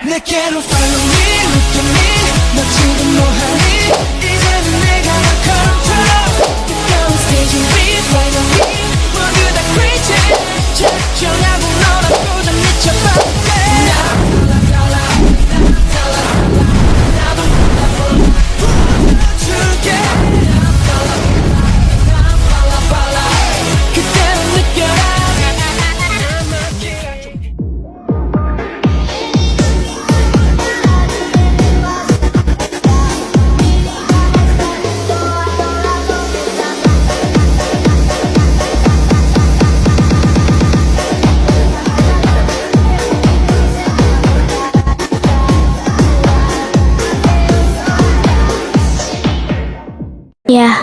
내게로 follow me, look at me. 너 지금 뭐하니? 이제는 내가 널 control. 뜨거운 스테이지 위 finally 모두 다 crazy. 작정하고 너랑 도전 미쳐봐. Ya,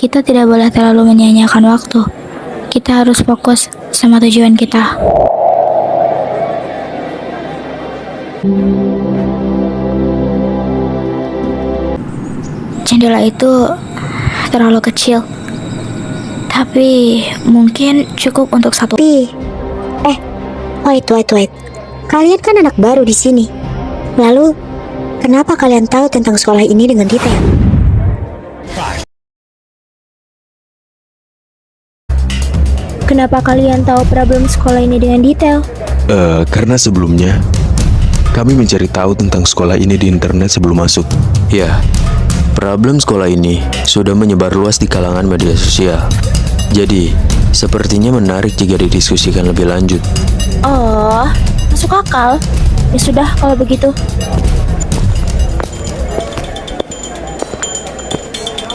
kita tidak boleh terlalu menyia-nyiakan waktu. Kita harus fokus sama tujuan kita. Jendela itu terlalu kecil, tapi mungkin cukup untuk satu. Wait. Kalian kan anak baru di sini. Lalu, kenapa kalian tahu tentang sekolah ini dengan detail? Kenapa kalian tahu problem sekolah ini dengan detail? Karena sebelumnya kami mencari tahu tentang sekolah ini di internet sebelum masuk. Ya, problem sekolah ini sudah menyebar luas di kalangan media sosial. Jadi, sepertinya menarik jika didiskusikan lebih lanjut. Oh, masuk akal. Ya sudah kalau begitu.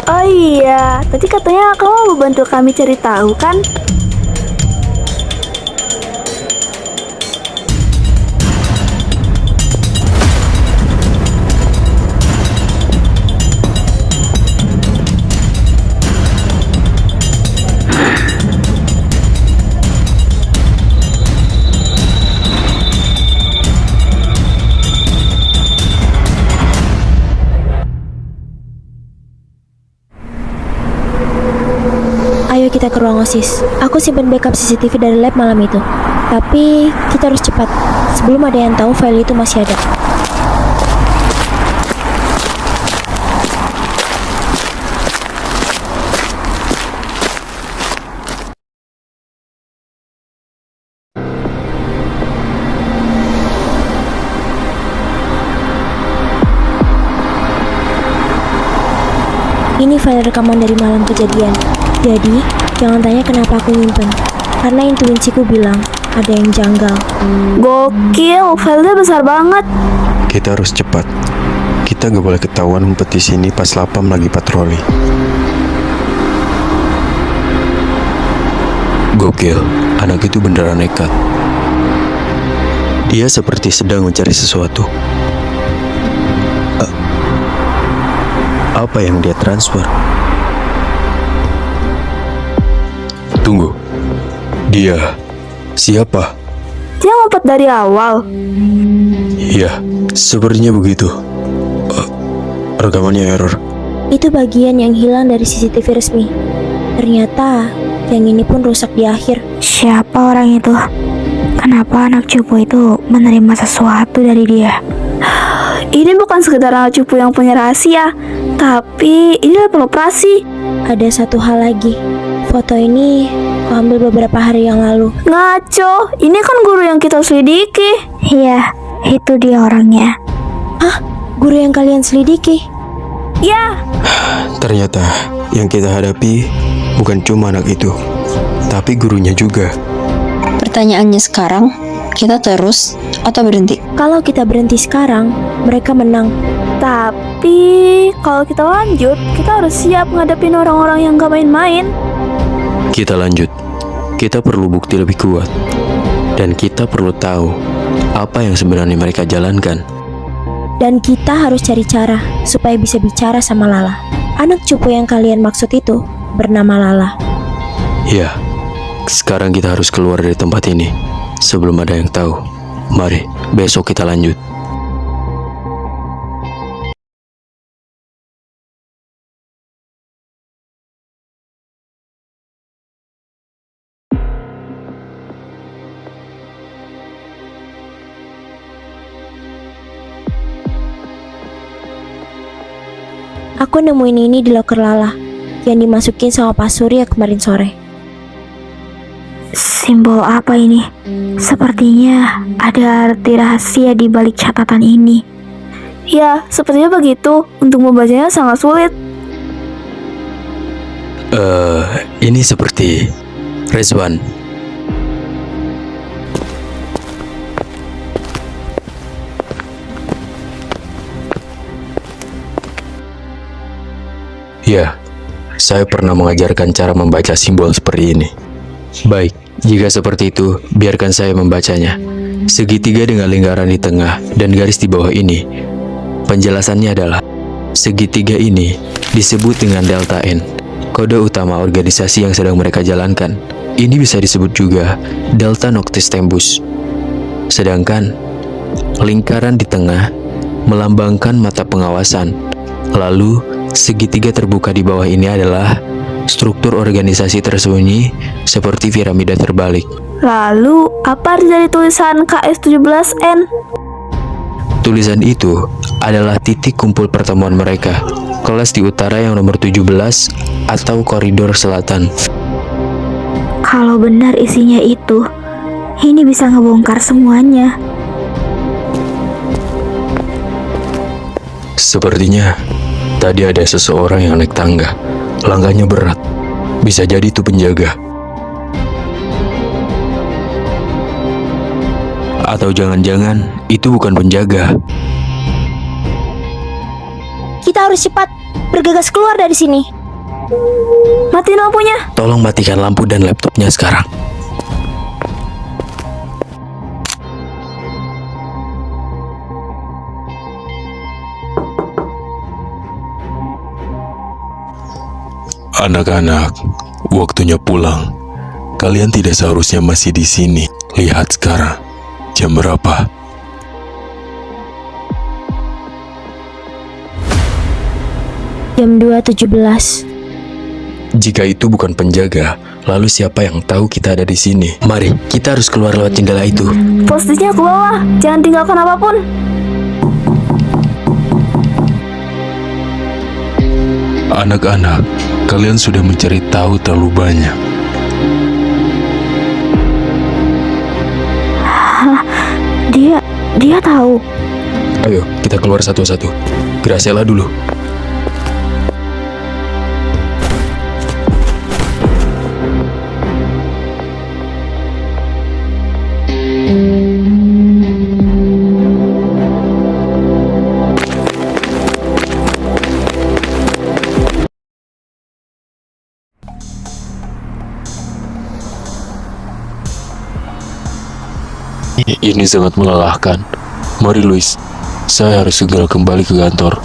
Oh iya, tadi katanya kamu mau bantu kami cari tahu kan? Ayo kita ke ruang OSIS. Aku simpan backup CCTV dari lab malam itu. Tapi kita harus cepat sebelum ada yang tahu file itu masih ada. Ini file rekaman dari malam kejadian. Jadi, jangan tanya kenapa aku nyimpen. Karena intuisiku bilang ada yang janggal. Gokil, filenya besar banget. Kita harus cepat. Kita gak boleh ketahuan ngumpet di sini pas Lapam lagi patroli. Gokil, anak itu beneran nekat. Dia seperti sedang mencari sesuatu. Apa yang dia transfer? Tunggu. Dia siapa? Dia ngumpet dari awal. Iya, sepertinya begitu. Rekamannya error. Itu bagian yang hilang dari CCTV resmi. Ternyata yang ini pun rusak di akhir. Siapa orang itu? Kenapa anak cupu itu menerima sesuatu dari dia? Ini bukan sekedar anak cupu yang punya rahasia, tapi ini level operasi. Ada satu hal lagi. Foto ini aku ambil beberapa hari yang lalu. Ngaco, ini kan guru yang kita selidiki. Iya, itu dia orangnya. Hah? Guru yang kalian selidiki? Ya, Ternyata yang kita hadapi bukan cuma anak itu, tapi gurunya juga. Pertanyaannya sekarang, kita terus atau berhenti? Kalau kita berhenti sekarang, mereka menang. tapi kalau kita lanjut, kita harus siap ngadepin orang-orang yang gak main-main. Kita lanjut. Kita perlu bukti lebih kuat. Dan kita perlu tahu apa yang sebenarnya mereka jalankan. Dan kita harus cari cara supaya bisa bicara sama Lala. Anak cupu yang kalian maksud itu bernama Lala. Ya, sekarang kita harus keluar dari tempat ini sebelum ada yang tahu. Mari, besok kita lanjut. Aku nemuin ini di loker Lala yang dimasukin sama Pak Surya kemarin sore. Simbol apa ini? Sepertinya ada arti rahasia di balik catatan ini. Ya, sepertinya begitu. Untuk membacanya sangat sulit. Ini seperti Rezwan. Ya, saya pernah mengajarkan cara membaca simbol seperti ini. Baik, jika seperti itu, biarkan saya membacanya. Segitiga dengan lingkaran di tengah dan garis di bawah ini. Penjelasannya adalah, segitiga ini disebut dengan delta N, kode utama organisasi yang sedang mereka jalankan. Ini bisa disebut juga delta noctis tempus. Sedangkan, lingkaran di tengah melambangkan mata pengawasan. Lalu, segitiga terbuka di bawah ini adalah struktur organisasi tersembunyi seperti piramida terbalik. Lalu, apa arti dari tulisan KS17N? Tulisan itu adalah titik kumpul pertemuan mereka, kelas di utara yang nomor 17 atau koridor selatan. Kalau benar isinya itu, ini bisa ngebongkar semuanya. Sepertinya tadi ada seseorang yang naik tangga. Langkahnya berat. Bisa jadi itu penjaga. Atau jangan-jangan itu bukan penjaga. Kita harus cepat bergegas keluar dari sini. Matiin lampunya. Tolong matikan lampu dan laptopnya sekarang. Anak-anak, waktunya pulang. Kalian tidak seharusnya masih di sini. Lihat sekarang, jam berapa? Jam 2.17. Jika itu bukan penjaga, lalu siapa yang tahu kita ada di sini? Mari, kita harus keluar lewat jendela itu. Posisinya ke bawah. Jangan tinggalkan apapun. Anak-anak, kalian sudah mencari tahu terlalu banyak. Dia tahu. Ayo, kita keluar satu-satu. Graciela dulu. Ini sangat melelahkan. Mari Luis, saya harus segera kembali ke kantor.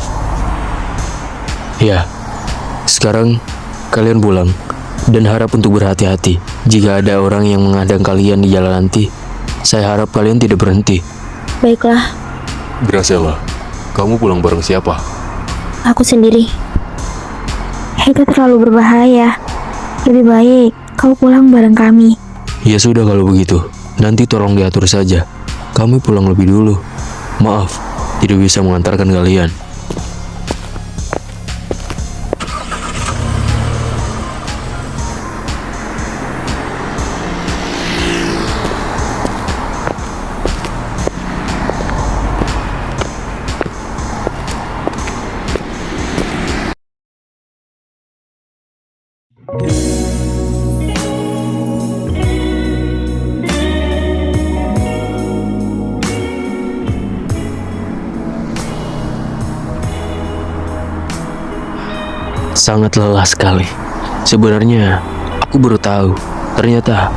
Ya, sekarang kalian pulang. Dan harap untuk berhati-hati. Jika ada orang yang menghadang kalian di jalan nanti, saya harap kalian tidak berhenti. Baiklah, Graciela, kamu pulang bareng siapa? aku sendiri. Itu terlalu berbahaya. Lebih baik kau pulang bareng kami. Ya sudah kalau begitu, nanti tolong diatur saja. Kami pulang lebih dulu. Maaf, tidak bisa mengantarkan kalian. Sangat lelah sekali. Sebenarnya, aku baru tahu. Ternyata,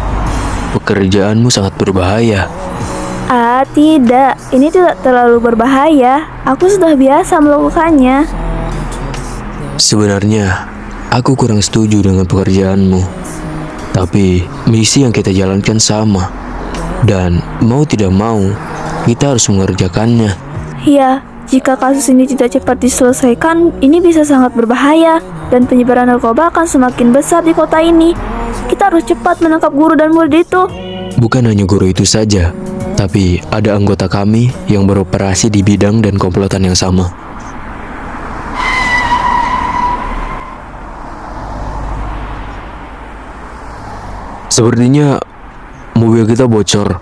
pekerjaanmu sangat berbahaya. Ah, tidak. Ini tidak terlalu berbahaya. Aku sudah biasa melakukannya. Sebenarnya, aku kurang setuju dengan pekerjaanmu. Tapi, misi yang kita jalankan sama. Dan, mau tidak mau, kita harus mengerjakannya. Ya, jika kasus ini tidak cepat diselesaikan, ini bisa sangat berbahaya. Dan penyebaran narkoba akan semakin besar di kota ini. Kita harus cepat menangkap guru dan murid itu. Bukan hanya guru itu saja, tapi ada anggota kami yang beroperasi di bidang dan komplotan yang sama. Sepertinya mobil kita bocor.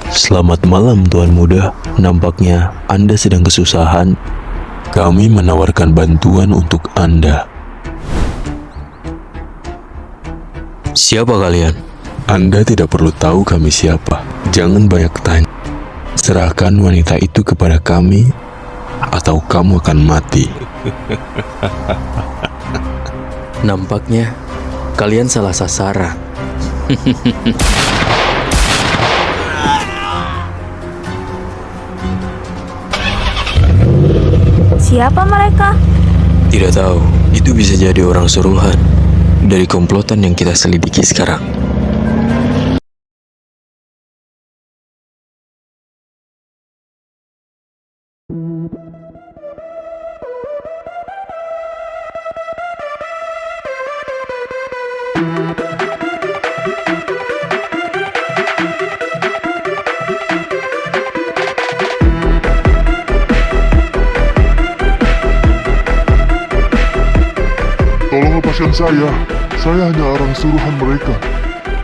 Selamat malam Tuan Muda. Nampaknya Anda sedang kesusahan. Kami menawarkan bantuan untuk Anda. Siapa kalian? Anda tidak perlu tahu kami siapa. Jangan banyak tanya. Serahkan wanita itu kepada kami, atau kamu akan mati. Nampaknya kalian salah sasaran. Siapa mereka? Tidak tahu, itu bisa jadi orang suruhan dari komplotan yang kita selidiki sekarang. Tolong lepaskan saya. Saya hanya orang suruhan mereka.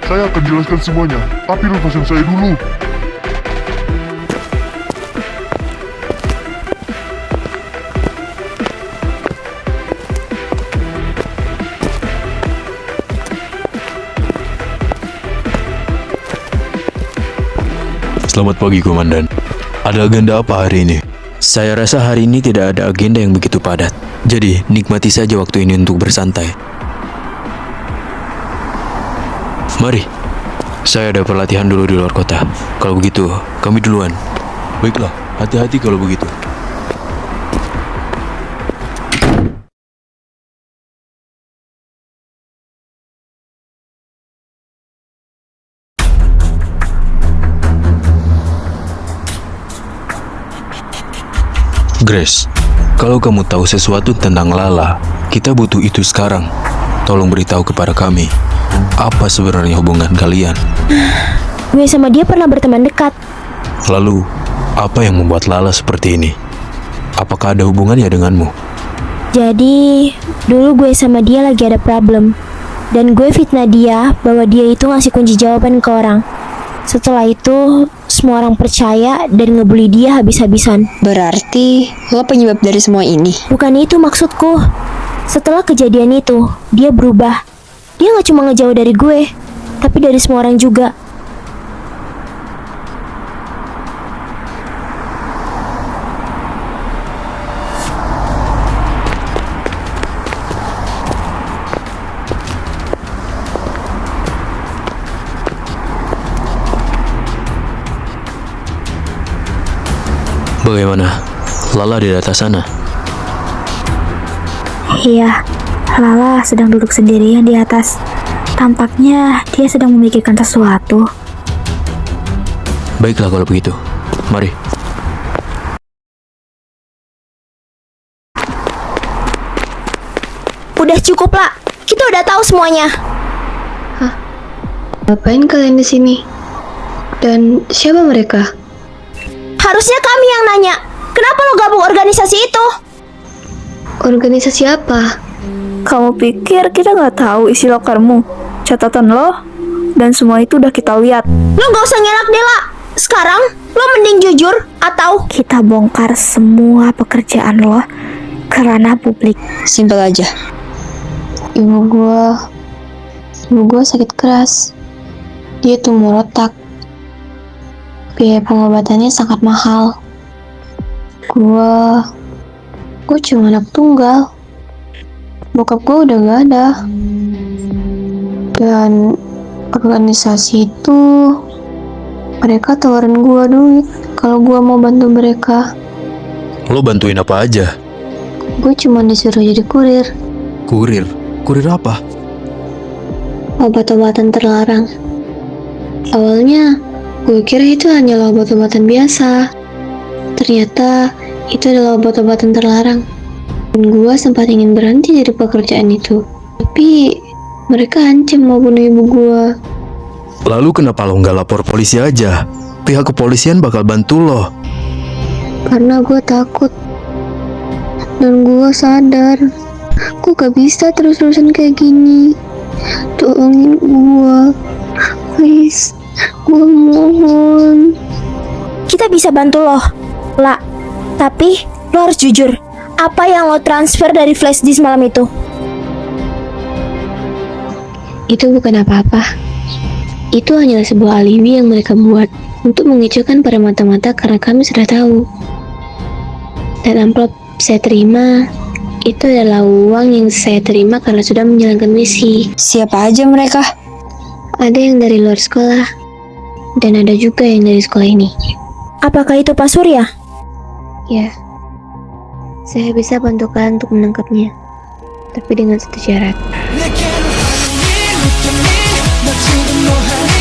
Saya akan jelaskan semuanya, tapi lepaskan saya dulu. Selamat pagi, Komandan. Ada agenda apa hari ini? Saya rasa hari ini tidak ada agenda yang begitu padat. Jadi, nikmati saja waktu ini untuk bersantai. Mari, saya ada pelatihan dulu di luar kota. Kalau begitu, kami duluan. Baiklah, hati-hati kalau begitu. Grace, kalau kamu tahu sesuatu tentang Lala, kita butuh itu sekarang. Tolong beritahu kepada kami, apa sebenarnya hubungan kalian? Gue sama dia pernah berteman dekat. Lalu, apa yang membuat Lala seperti ini? Apakah ada hubungannya denganmu? Jadi, dulu gue sama dia lagi ada problem. Dan gue fitnah dia bahwa dia itu ngasih kunci jawaban ke orang. Setelah itu, semua orang percaya dan ngebully dia habis-habisan. Berarti lo penyebab dari semua ini. Bukan itu maksudku. Setelah kejadian itu, dia berubah. Dia gak cuma ngejauh dari gue, tapi dari semua orang juga. Bagaimana? Lala di atas sana. Iya, Lala sedang duduk sendirian di atas. Tampaknya dia sedang memikirkan sesuatu. Baiklah kalau begitu. Mari. Udah cukup lah, kita udah tahu semuanya. Ngapain kalian di sini? Dan siapa mereka? Harusnya kami yang nanya, kenapa lo gabung organisasi itu? Organisasi apa? Kamu pikir kita nggak tahu isi lokermu, catatan lo, dan semua itu udah kita lihat. Lo gak usah ngelak deh lah. Sekarang lo mending jujur atau Kita bongkar semua pekerjaan lo ke ranah publik. Simpel aja. Ibu gua sakit keras. Dia tumor otak. Biaya pengobatannya sangat mahal. Gua cuma anak tunggal. Bokap gua udah gak ada. Dan organisasi itu, mereka tawarin gua duit kalau gua mau bantu mereka. Lo bantuin apa aja? Gue cuma disuruh jadi kurir. Kurir? Kurir apa? Obat-obatan terlarang. Awalnya gue kira itu hanyalah obat-obatan biasa. Ternyata itu adalah obat-obatan terlarang. Dan gue sempat ingin berhenti dari pekerjaan itu. Tapi mereka ancam mau bunuh ibu gue. Lalu kenapa lo nggak lapor polisi aja? Pihak kepolisian bakal bantu lo. Karena gue takut. Dan gue sadar, gue gak bisa terus-terusan kayak gini. Tolongin gue, please, gue mohon. Kita bisa bantu lo, La. Tapi lo harus jujur. Apa yang lo transfer dari flash disk malam itu? Itu bukan apa-apa. Itu hanyalah sebuah alibi yang mereka buat untuk mengejutkan para mata-mata karena kami sudah tahu. Dan amplop saya terima itu adalah uang yang saya terima karena sudah menjalankan misi. Siapa aja mereka? Ada yang dari luar sekolah, dan ada juga yang dari sekolah ini. Apakah itu Pak Surya? Ya, saya bisa bantu kalian untuk menangkapnya, tapi dengan satu syarat. 내게로 follow me, look at me 너 지금 뭐하니